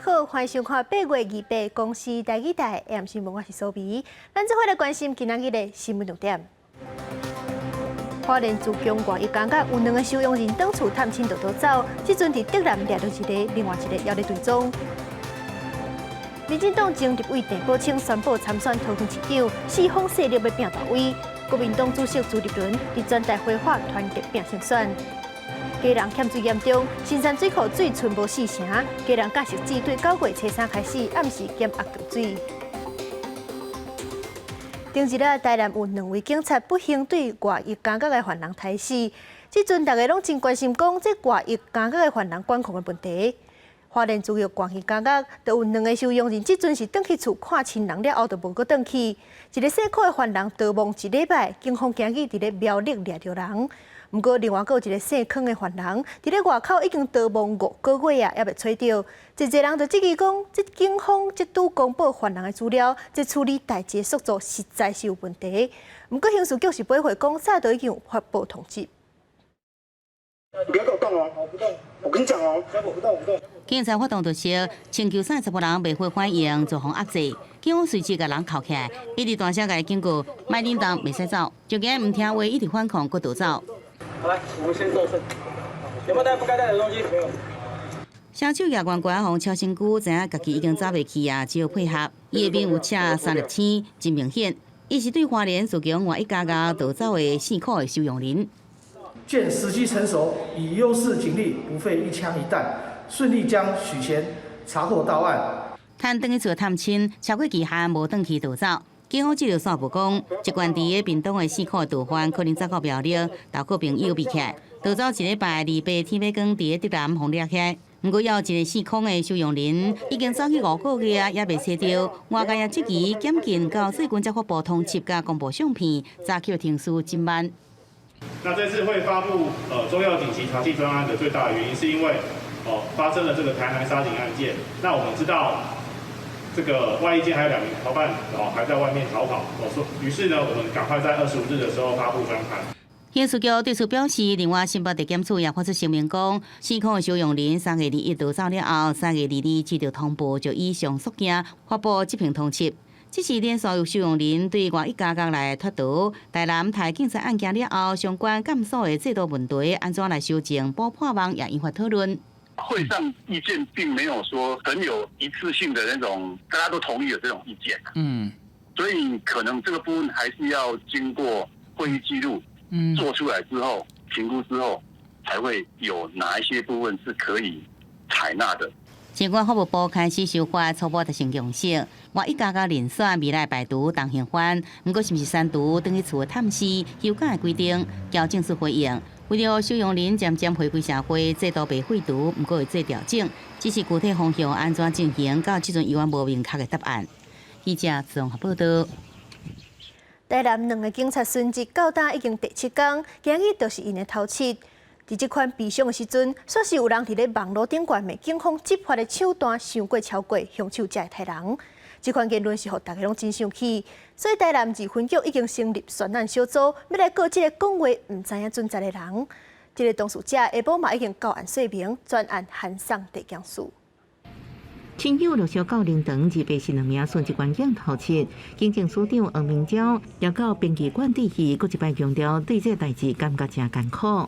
好，欢迎收看8月28公司台语台 AM 新闻，我是苏比。咱这回来关心今仔日的新闻重点。花莲自强外一港角有2个收容人登厝探亲逃走，即阵伫德南掠到一个，另外一个还在追踪。民进党前立委郑宝清宣布参选桃园市长，4方势力要拼大位。国民党主席朱立伦伫全台挥发团结拼胜选。家人欠水严重，新山水库水存无4成，家人驾驶机对9月初3开始暗时减压断水。前日啊，台南有2位警察不幸对外役港角的犯人杀死。即阵大家拢真关心讲，这外役港角的犯人管控的问题。花莲自由关系港角，就有2个收容人，即阵是返去厝看亲人了后，就无搁返去。一个姓柯的犯人逃亡1礼拜，警方今日伫咧苗栗掠着人。不过，另外还有一个姓康的犯人，伫咧外口已经逃亡5个月啊，还未找到。一人就质疑讲，这警方即拄公布犯人的资料，这处理代志的速度实在是有问题。不过，刑事局是不会讲，早都已经有发布通知。不要给我动哦！我不动，我跟你讲哦，我不动。警察发动突袭，请求30个人袂会反应，做防压制。警方随即甲人铐起来，一直大声甲伊警告，卖领导袂使走，就惊唔听话，一直反抗，搁逃走。好来，我们先做事。有没有带不该带的东西？没有。销售业员关宏超身躯，知影家己已经走袂去啊，只有配合。伊的面有赤3粒星，真明显，伊是对花莲自强外一家家逃走的4块的收容人。见时机成熟，以优势警力，不费一枪一弹，顺利将许贤查获到案。趁返去厝探亲，超过期限无返去逃走。警方接到线报讲，一关伫个屏东的4块逃犯可能早到苗栗，投靠朋友避起来，逃走1礼拜，28天尾光伫个德南互掠起来。不过，要一个4块的收容人已经走去5个月啊，也未找到。外界也质疑检警到最近才发布通缉甲公布相片，早起停尸真慢。那这次会发布中药紧急查缉专案的最大的原因，是因为发生了这个台南杀警案件。那我们知道这个外役间还有2名逃犯还在外面逃跑，于是呢，我们赶快在25日的时候发布专刊。刑事局对此表示，另外新北地检署也发出声明讲，4块的收容人3月21逃走了后，3月22接到通报，就以上诉件发布这篇通缉。这是连所有收容人对外一家家来脱逃，台南台警察案件了后，相关检索的制度问题安怎来修正、补破网也引发讨论。会上意见并没有说很有一致性的那种，大家都同意的这种意见。所以可能这个部分还是要经过会议记录做出来之后，评估之后，才会有哪一些部分是可以采纳的。尽管法务部开始修法，初步达成共识，外一家家人选未来排除当刑犯，不过是不是删除等于厝的探视有关的规定，交正式回应。为了收容人渐渐回归社会，制度被废除，不过会做调整，只是具体方向安怎进行，到即阵依然无明确的答案。记者综合报道。台南2个警察殉职到今已经第7天，今日就是因的头七。伫这款悲伤的时阵，煞是有人伫咧网络顶悬骂警方执法的手段伤过超过，凶手才会杀人。这款言论是互大家拢真生气，所以台南2分局已经成立专案小组，要来告这个讲话唔知影准则的人。这个当事者下晡嘛已经到案说明，专案函送地检署。亲友陆续到灵堂，而被是2名殉职官警头七。警政署长黄明昭也到殡仪馆致意，搁一摆强调对这代志感觉真艰苦。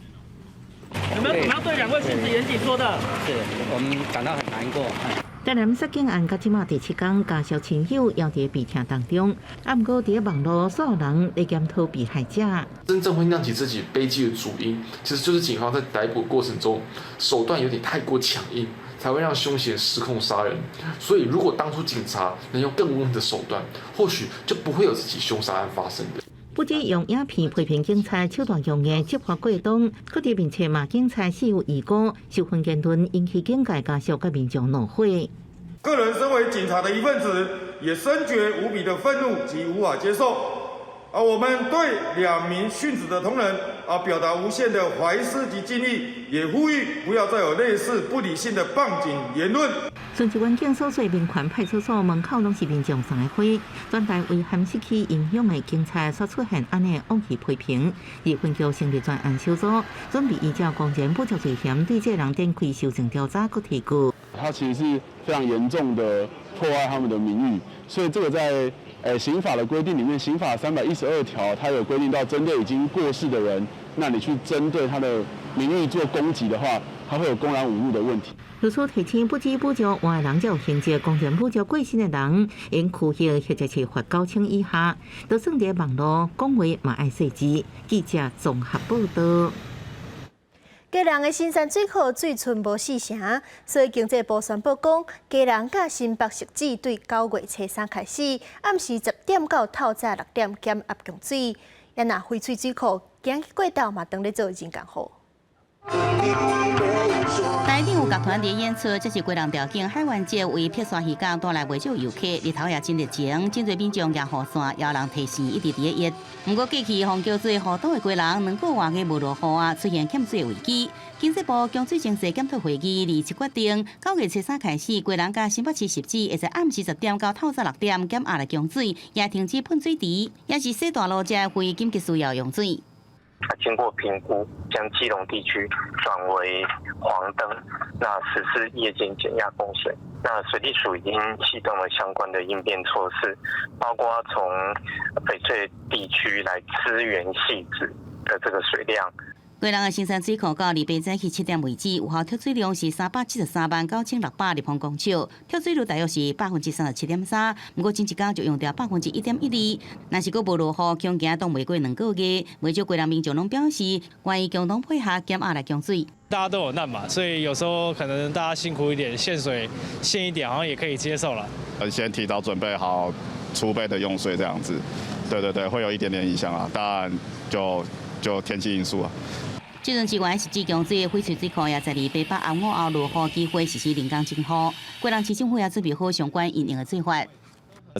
有没有什么要对2位殉职员警说的？是我们感到很难过。台南杀警案到即马第7天，家属亲友也伫悲痛当中。不过伫网络，所有人在检讨被害者。真正会酿起自己悲剧的主因，其实就是警方在逮捕过程中手段有点太过强硬，才会让凶嫌失控杀人。所以，如果当初警察能用更温和的手段，或许就不会有这起凶杀案发生的。不止用影片批评警察手段用的执法过当，搁伫面前骂警察肆无遗辜，受分言论引起警界家属甲民众怒火。个人身为警察的一份子，也深觉无比的愤怒及无法接受。我们对2名殉职的同仁表达无限的怀思及敬意，也呼吁不要再有类似不理性的谤警言论。顺治县警所在民权派出所门口拢是民众送的花，全台为含失去影响的警察所出现安尼恶意批评，而分局成立专案小组，准备依照公然侮辱罪嫌对这人展开修正调查，佮提告。它其实是非常严重的破坏他们的名誉，所以这个在刑法的规定里面，刑法312条它有规定到，针对已经过世的人，那你去针对他的名誉做攻击的话，它会有公然侮辱的问题。律师提醒，不知不觉换人就有刑责，公然侮辱过身的人，因拘役或者是罚9000以下。就算在网络讲话嘛爱细致。记者综合报道。基隆的新山水库水存无4成，所以经济部宣布讲，基隆甲新北设置对9月初3开始，暗时10点到透早6点减压供水。也若翡翠水库今日过道嘛，当咧做人工户。台顶有剧团伫演出，这是基隆调景海湾节为撇山渔港带来不少游客，日头也真热情，真侪民众也雨伞，也有人提示一直伫咧热。不过，过去洪桥水河道的基隆2个月个无落雨啊，出现欠水危机。经济部供水政策检讨会议27决定，9月初3开始，基隆甲新北市设置会在暗时10点到透早6点减压来供水，也停止喷水池，也是西大路这非紧急需要用水。经过评估，将基隆地区转为黄灯，那实施夜间减压供水。那水利署已经启动了相关的应变措施，包括从翡翠地区来支援汐止的这个水量。基隆的新山水库到礼拜早起7点为止，有效脱水量是373万9600立方公尺，脱水率大约是37.3%。不过前一天就用掉1.12%。若是阁无落雨，恐惊挡袂过2个月。不少基隆民众拢表示，愿意共同配合减压来供水。大家都有难嘛，所以有时候可能大家辛苦一点，限水限一点，好像也可以接受了。先提早准备好储备的用水这样子，对，会有一点点影响啊，当然就天气因素啊。这阵市原是指供水的翡翠水库也在礼拜8暗午后落雨机会实施人工净化，基隆市政府也准备好相关因应的做法。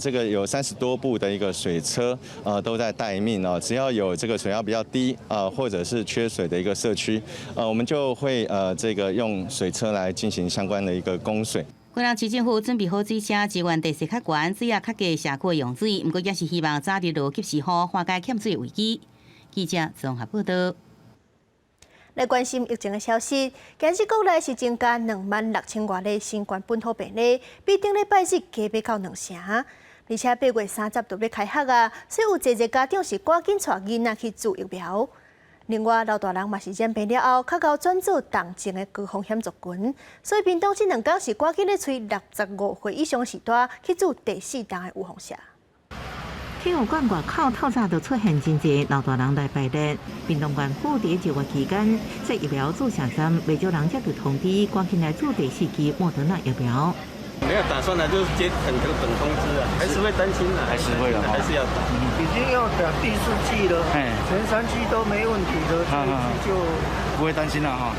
这个有30多部的一个水车，都在待命哦。只要有这个水压比较低或者是缺水的一个社区，我们就会这个用水车来进行相关的一个供水。基隆市政府准备好水车支援地势较悬、水压较低的社区用水，不过也是希望早日落及时雨，化解欠水危机。记者综合报道。来关心疫情的消息，今日国内是增加26000多例新冠本土病例，比顶礼拜日加要到2成。而且8月30就要开学啊，所以有侪家长是赶紧带囡仔去注疫苗。另外，老大人嘛是染病了后，较到转做重症的高风险族群，所以屏东这2天是赶紧咧催65岁以上时代去做第4档的预防针。体育馆外口透早就出现真侪老大人来排列，屏东县府伫1月期间，在疫苗注射站，未少人接到通知，赶紧来做第4剂莫德纳疫苗。没有打算了，就是等通知啊，还是会担心的，还是会的，还是要打。已经要打第4剂了，前3剂都没问题的，这一剂就不会担心了哈。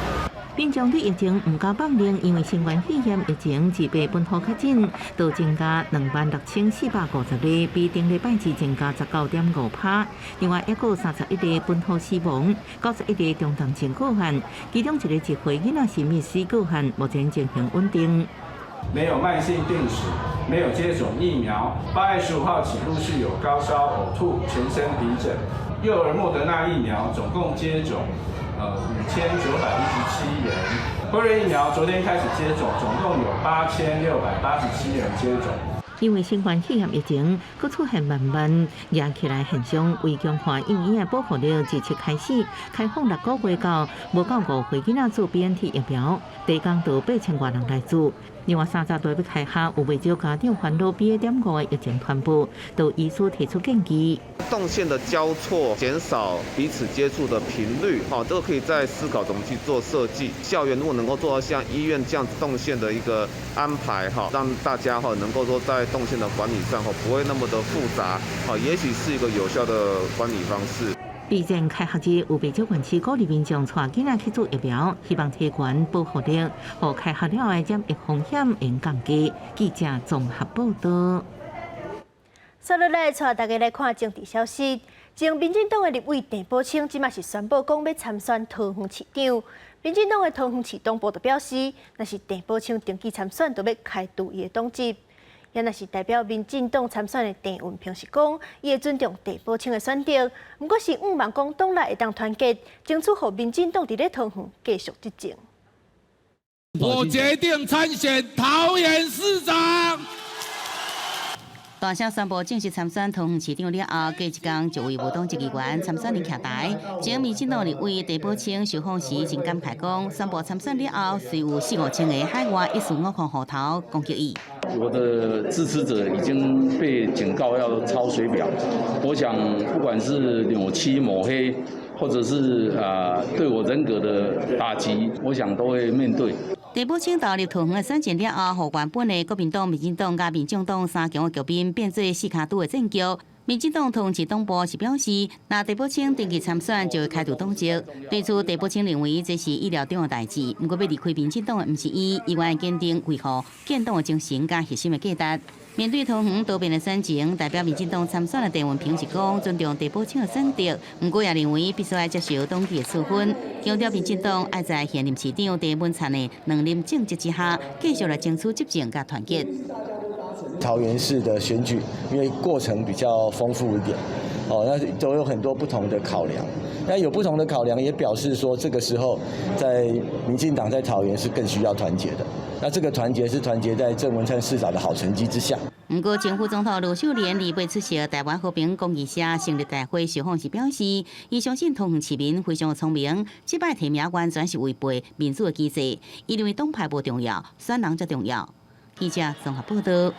民众对疫情唔敢放任，因为新冠肺炎疫情自被本土确诊，都增加26450例，比顶礼拜日增加19.5%。另外，还有31例本土死亡，91例重症情个案，其中1个1岁囡仔是密斯个案，目前情形稳定。没有慢性病史，没有接种疫苗。8月15号起陆续有高烧、呕吐、全身皮疹。幼儿莫德纳疫苗总共接种5917人。辉瑞疫苗昨天开始接种，总共有8687人接种。因为新冠肺炎疫情，佮出现慢慢压起来现象，为强化幼儿园保护力，自7开始开放6个月到无到5岁囡仔做 BNT 疫苗，第一天就8000多人来做。另外，30多要开学，有未少家长烦恼BA.5的疫情传播，都医师提出建议。动线的交错，减少彼此接触的频率，这个可以在思考怎么去做设计。校园如果能够做到像医院这样子动线的一个安排，让大家能够说在动线的管理上不会那么的复杂，也许是一个有效的管理方式。毕竟开学日有不少县市鼓励民众带囡仔去做疫苗，希望提悬保护力，和开学了的染疫风险能降低。记者综合报道。接落来，带大家来看政治消息。前民进党的立委郑宝清，即马是宣布讲要参选桃园市长。民进党的桃园市党部就表示，若是郑宝清登记参选，就要开除伊的党籍。也若是代表民进党参选的郑运平是讲，伊会尊重郑宝清的选择，不过是毋望讲党内会当团结，争取互民进党伫咧桃园继续执政。我决定参选桃园市长。大声宣布正式参选桃园市长了后，过一天就为无党籍议员参选人徛台。前民进党立委陈宝清受访时真感慨讲，宣布参选了后，虽有4、5千个海外一时五看户头攻击伊。我的支持者已经被警告要抄水表，我想不管是扭曲抹黑，或者是对我人格的打击，我想都会面对。陈宝清投入桃园的选战了后，互原本的国民党、民进党甲民众党三强的局面变做四卡都的战局。民进党桃园市党部是表示，若陈宝清登记参选，就会开除党籍。对此，陈宝清认为这是意料中的代志。不过，要离开民进党的不是伊，伊愿坚定维护建党的精神甲核心的价值。面对桃园多变的选情，代表民进党参选的陈文平是讲尊重陈宝清的选择，不过也认为必须要接受当地的处分。强调民进党要在现任市长陈文灿的两任政绩之下，继续来争取执政甲团结。桃园市的选举，因为过程比较丰富一点，那都有很多不同的考量。那有不同的考量，也表示说这个时候，在民进党在桃园是更需要团结的。那这个团结是团结在郑文灿市长的好成绩之下。不过，前副总统卢秀莲离袂出席台湾和平公益社成立大会受访时表示，伊相信桃园市民非常聪明，这摆提名完全是违背民主的机制。伊认为党派不重要，选人才重要。记者综合报道。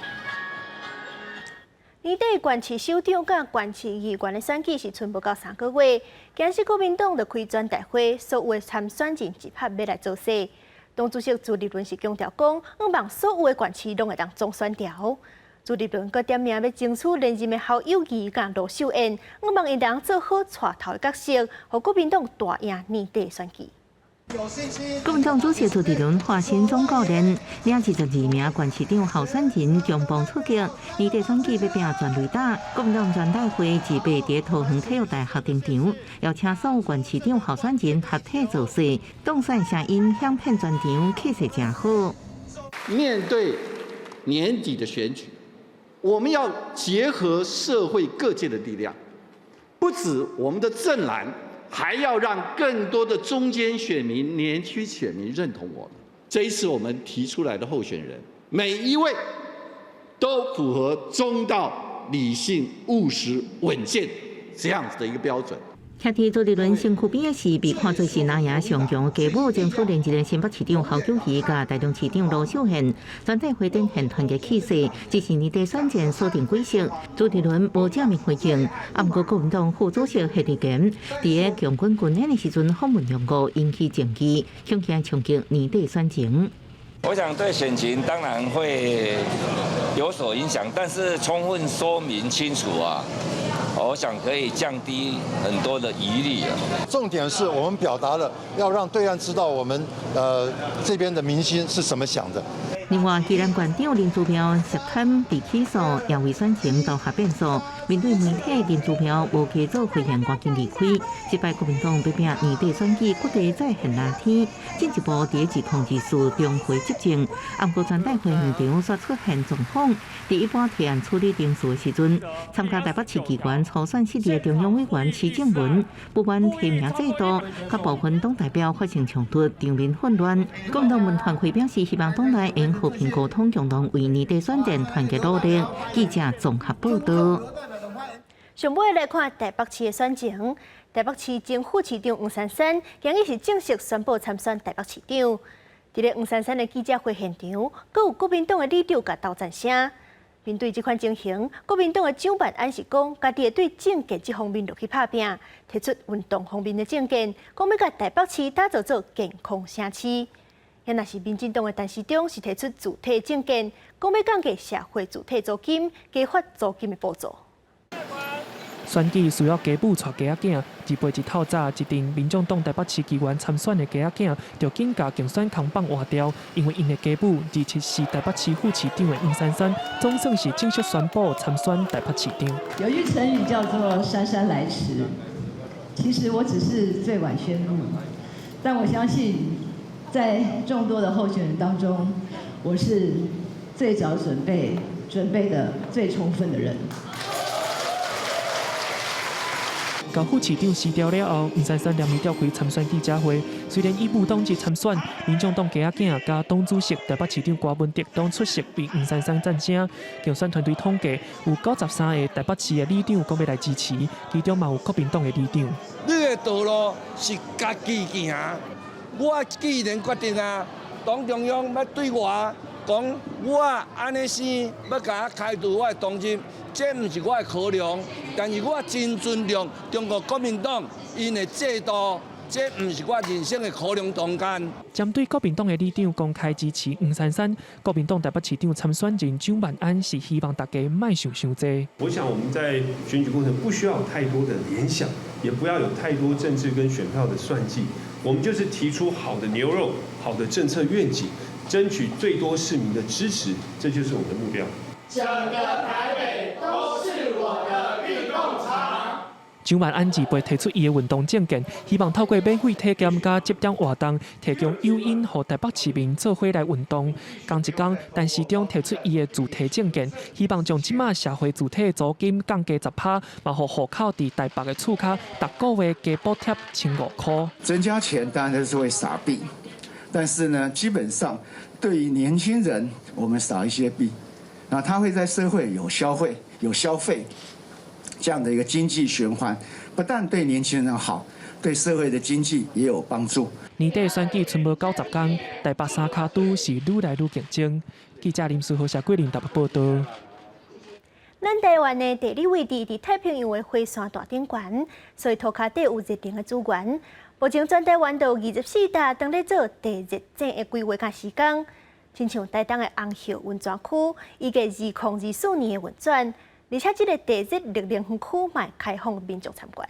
年底县市首长甲县市议员的选举是剩不到3个月，今日国民党就开全大会，所有的参选人一拍要来造势。党主席朱立伦是强调讲，希望所有的县市拢会当总选调。朱立伦阁点名要争取连任的侯友宜甲罗秀燕，希望因当做好带头的角色，让国民党大赢年底选举。国民党主席朱立伦发新总教练，领22名县市长候选人强棒出击，年底选举要拼全垒打。国民党全代会自备在桃园体育大学场场，邀请所有县市长候选人合体造势，党选声音响遍全场，气势真好。面对年底的选举，我们要结合社会各界的力量，不止我们的正蓝。还要让更多的中间选民、年轻选民认同我们。这一次我们提出来的候选人，每一位都符合中道、理性、务实、稳健这样子的一个标准。徛伫朱立伦身躯边的是被看作是拿赢上强的家母，争取连任新北市长侯友宜甲台中市长罗秀燕，全体会展现团结气势。只是年底选战锁定轨迹，朱立伦无正面回应。不过国民党副主席谢立坚伫个强军军演的时阵访问中国，引起争议，恐吓冲击年底选情。我想对选情当然会有所影响，但是充分说明清楚啊。我想可以降低很多的疑虑啊。重点是我们表达了要让对岸知道我们这边的民心是怎么想的。另外，既然县长林志标涉贪被起诉，也为选情投下变数。面对媒体，林志标无加做回应，赶紧离开。这摆国民党要拼年底选举，各地再现蓝天，进一步第一控制数重回执政。不过全代会现场却出现状况。第一波提案处理定数的时阵，参加台北市议员初选失利的中央委员徐正文，不满提名制度，甲部分党代表发生冲突，场面混乱。国民党文团会表示，希望党内用和平沟通，共同为年底选战团结努力。记者综合报道。上尾来看台北市的选情，台北市前副市长黄珊珊今日是正式宣布参选台北市长。伫咧黄珊珊的记者会现场，阁有国民党的里长甲斗赞声。面对这款情形，国民党的蒋万安是讲，家己会对政见这方面落去拍拼，提出运动方面的政见，讲要甲台北市打造做健康城市。也若是民进党的陈时中是提出主体政见，讲要降低社会主体租金，加发租金的补助。选举需要家母带家仔囝，一辈一透早，一定民众党台北市议员参选的家仔囝，就紧甲竞选扛棒换掉，因为因的家母27是台北市副市长的黄珊珊，总算是正式宣布参选台北市长。有句成语叫做“姗姗来迟”，其实我只是最晚宣布，但我相信，在众多的候选人当中，我是最早准备的最充分的人。交副市长辞掉了后，黄珊珊连夜召开参选记者会。虽然以无党籍参选，民众党家仔囝加党主席台北市长郭文哲都出席为黄珊珊赞声。竞选团队统计有93个台北市的里长讲要来支持，其中嘛有国民党的里长。你的道路是家己行，我既然决定啊，党中央要对我讲，我安尼生要甲我开除我的党籍，这毋是我的考量，但是我真尊重中国国民党因的制度。这唔是我人生的考量中间。针对国民党的里长公开支持黄珊珊，国民党台北市长参选人蒋万安是希望大家莫想伤多。我想我们在选举过程不需要有太多的联想，也不要有太多政治跟选票的算计，我们就是提出好的牛肉、好的政策愿景，争取最多市民的支持，这就是我们的目标。整个台北都是我的运动场。蒋万安自备提出伊的运动证件，希望透过免费体检加接点活动，提供诱因，予台北市民做伙来运动。同一天，陈市长提出伊的主题证件，希望将即马社会主体的租金降低10%，嘛，予户口伫台北的厝卡，逐个月加补贴1500块。增加钱当然是会撒币，但是呢，基本上对于年轻人，我们少一些币，那他会在社会有消费。这样的一个经济循环，不但对年轻人好，对社会的经济也有帮助。年底选举剩无90天，台北三卡都是愈来愈竞争。记者林书豪、谢桂林台北报道。咱台湾的地理位置伫太平洋的火山大顶悬，所以涂骹底有热电的资源。目前全台湾有24大当咧做地热井的规划甲施工，亲像台东的红叶温泉区，预计2024年的运转。而且，这个地热热能园区嘛开放民众参观。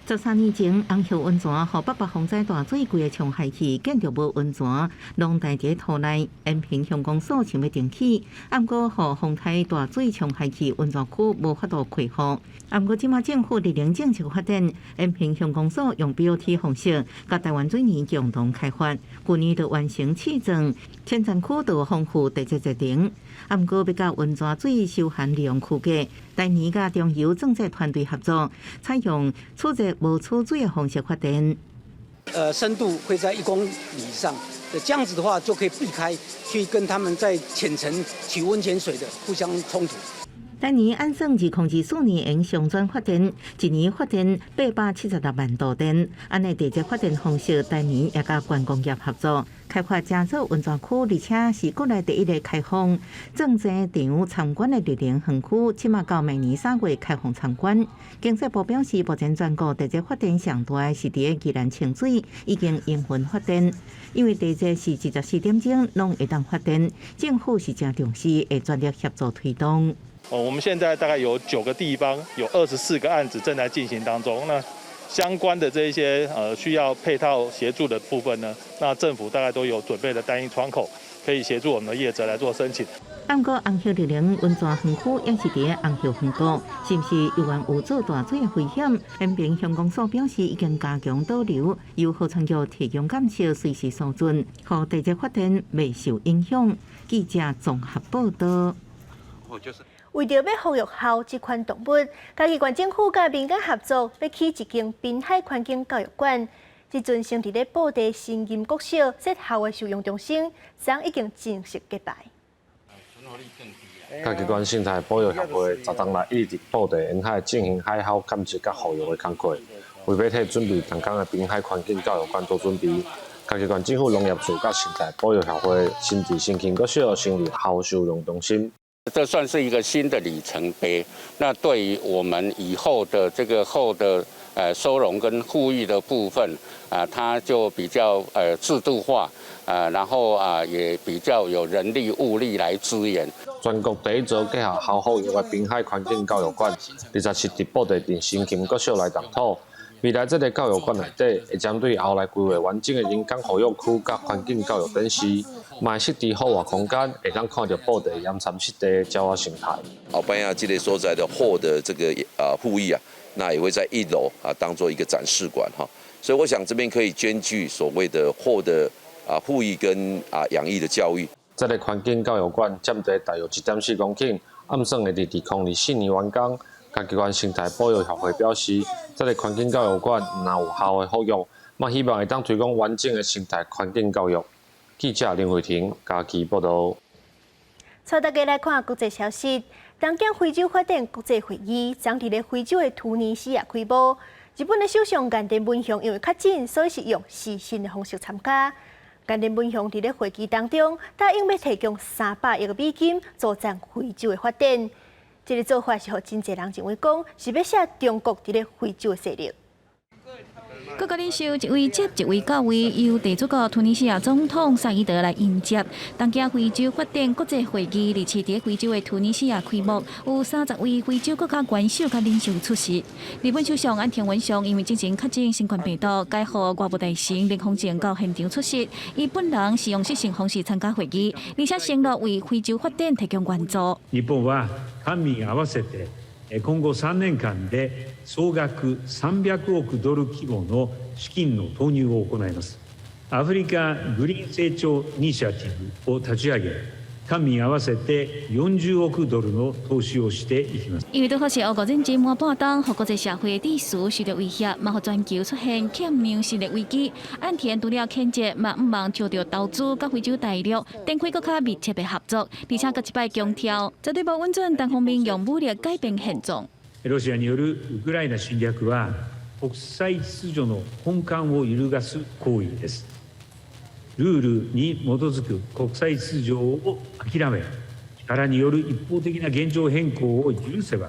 13年前，红叶温泉和北风灾大水规个冲害去，建筑物温泉拢在这土内。延平乡公所想要重启，不过和风台大水冲害去温泉区无法度开放。不过，即马政府热能政策发展，延平乡公所用 BOT 方式，甲台湾水泥共同开发，去年就完成砌装，前山区就丰富地质热能。不过，要甲温泉水受限利用区隔，台泥甲中油政策团队合作，采用储热无储水的方式发电。深度会在1公里以上，这样子的话就可以避开去跟他们在浅层取温泉水的互相冲突。台泥按算2024年用上转发电，一年发电876万度电。安尼地质发电方式，台泥也甲观光业合作，开发加州温泉区，而且是国内第一个开放正正场参观的热能园区，起码到明年3月开放参观。经济部表示，目前全国地质发电上大的是伫个宜兰清水，已经营运发电，因为地质是24点钟拢会当发电，政府是正重视，会全力协助推动。我们现在大概有9个地方，有24个案子正在进行当中。那相关的这一些需要配套协助的部分呢，那政府大概都有准备的单一窗口，可以协助我们的业者来做申请。不过，红叶热能温泉园区也是伫红叶园谷，是不是有缘有做大水的危险？延平乡公所表示，已经加强导流，由河川局提供感测随时收准，让地质发电未受影响。记者综合报道。为着要保育好这款动物，嘉义县政府甲民间合作，要起一间滨海环境教育馆。即阵先伫咧布袋新音国小设校的收容中心，昨已经正式揭牌。嘉义县生态保育协会昨天来一直伫布袋沿海进行海草监测甲护育的工作，为要替准备动工的滨海环境教育馆做准备。嘉义县政府农业处甲生态保育协会新伫新兴国小成立校收容中心。这算是一个新的里程碑。那对于我们以后的这个收容跟护育的部分它就比较制度化然后也比较有人力物力来支援。全国第一座结合校护育的滨海环境教育馆，27伫布袋镇新琴国小来动土。未来这个教育馆内底会针对后来规划完整的人工保育区甲环境教育等事，嘛设置户外空间，会当看到布袋盐山湿地鸟仔生态。后边这个所在的货的这个护翼那也会在1楼当做一个展示馆哈，所以我想这边可以兼具所谓的货的护翼跟养翼的教育。这个环境教育馆占地大约1.4公顷，暗算会伫2024年完工。甲机关生态保育协会表示，这个环境教育馆若有效的服用，嘛希望会当推广完整的生态环境教育。记者林慧婷嘉义报道。带大家来看国际消息。东京非洲发展国际会议将伫咧非洲的突尼西亚开幕。日本的首相岸田文雄因为确诊，所以是用视讯的方式参加。岸田文雄伫咧会议当中答应要提供300亿美金助赞非洲的发展。这个做法是互真侪人认为讲是要写中国伫咧非洲的势力。各国领袖一位接一位到位，由地主国突尼西亚总统萨伊德来迎接。东京非洲发展国际会议日期伫非洲的突尼西亚开幕，有30位非洲国家元首甲领袖出席。日本首相岸田文雄因为进行确诊新冠病毒，改予外务大臣林芳正到现场出席。伊本人是用视讯方式参加会议，而且承诺为非洲发展提供援助。日本は官民合わせて今後3年間で総額300億ドル規模の資金の投入を行います。アフリカグリーン成長イニシアティブを立ち上げ、官民合わせて40億ドルの投資をしていきます。因为拄好是俄国战争满半冬，和国际社会的秩序受到威胁，嘛，和全球出现欠粮食的危机。岸田除了谴责，嘛唔忘朝着投资甲非洲大陆展开更加密切的合作，而且搁一摆强调，绝对无允准单方面用武力改变现状。ロシアによるウクライナ侵略は国際秩序の根幹を揺るがす行為です。ルールに基づく国際秩序を諦め、力による一方的な現状変更を許せば、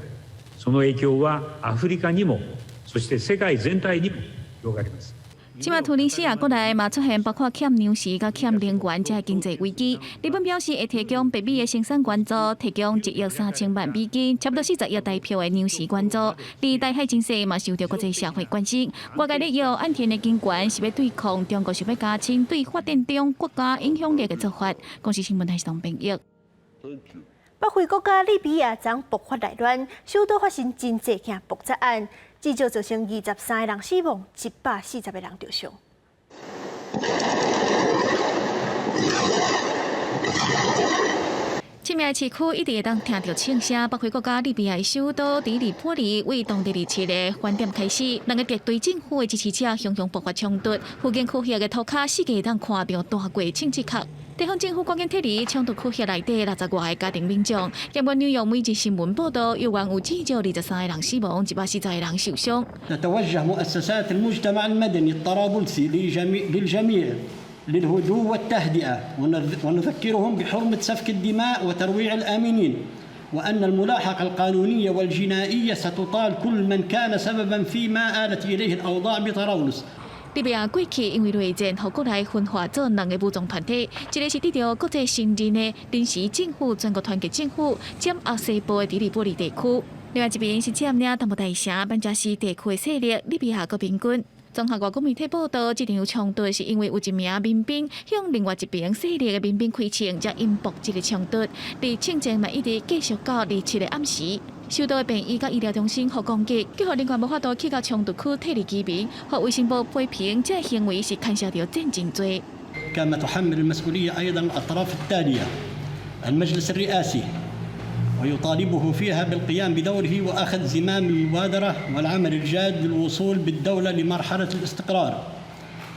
その影響はアフリカにも、そして世界全体にも広がります。即马突尼西亚国内嘛出现包括欠粮食、甲欠能源这经济危机。日本表示会提供北美的生产援助，提供1亿3000万美金，差不多40亿台票的粮食援助。而台海情势嘛受到国际社会关心。外界咧要岸田的军权是要对抗中国，想要加深对发展中国家影响力的做法。公司新闻台是唐平玉。北非国家利比亚昨爆发内乱，首都发生真济件爆炸案，至少造成23个人死亡，140个人受伤。深夜市区一直会当听到枪声。北非国家利比亚首都迪利波里为当地日7的饭店开始，两个敌对政府的支持者熊熊爆发冲突，附近区域的涂骹四界当看到大过庆祝卡。地方政府赶紧撤离冲突区域内底60外个家庭民众。根据纽约每日新闻报道，有原有至少23个人死亡，140个人受伤。نتوجه مؤسسات المجتمع المدني الطرابلسي للجميع للهدوء والتهدئة ونذكرهم بحرمة سفك الدماء وترويع الآمنين وأن الملاحقة القانونية والجنائية ستطال كل من كان سببا فيما آلت إليه الأوضاع بطرابلس。利比亚过去因为内战，和国内分化做两个武装团体，一个是得到国际信任的临时政府全国团结政府，占亚西部的迪利波里地区；另外一边是占领东部大城班加西地区的势力利比亚国民军。综合外国媒体报道，这场冲突是因为有一名民兵向另外一边势力的民兵开枪，才引爆这个冲突。而庆祝嘛一直继续到27的暗时。首都的病院甲医疗中心互攻击，结果另外无法度去到冲突区撤离居民，互卫生部批评这行为是牵涉到战争罪。كما تحمل المسؤولية أيضا الأطراف التالية المجلس الرئاسي ويطالبه فيها بالقيام بدوره وأخذ زمام المبادرة والعمل الجاد للوصول بالدولة لمرحلة الاستقرار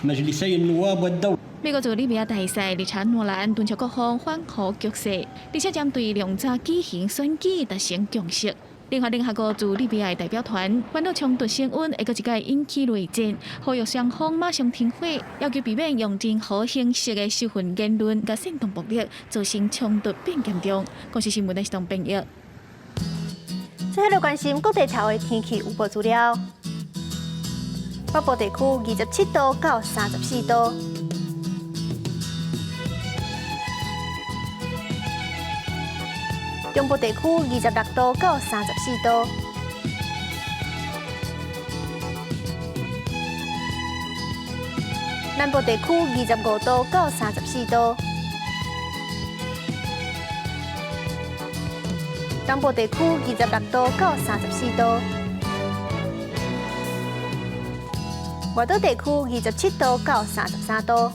مجلسي النواب والدولة。美国驻利比亚大使理查诺兰敦促各方缓和局势，而且针对两早举行选举达成共识。联合国驻利比亚代表团关到冲突升温，会搁一届引起内战，呼吁双方马上停火，要求避免用任何形式的仇恨言论甲煽动暴力，造成冲突变严重。公司新闻台是唐平玉。最后来关心各地头的天气预报资料。北部地区27度到34度。中部地区26度到34度，南部地区25度到34度，东部地区26度到34度，外岛地区27度到33度。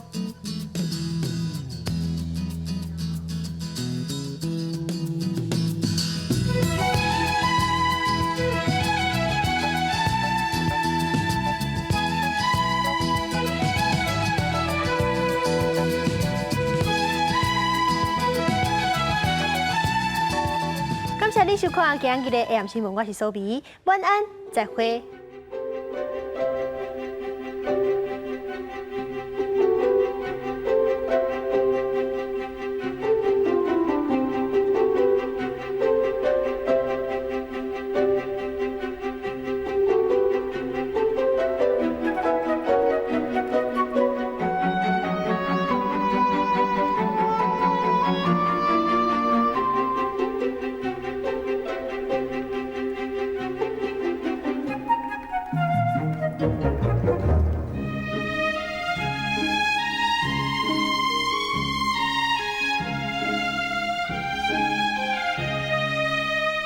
感谢你收看今日的 AM 新闻，我是苏比，晚安，再会。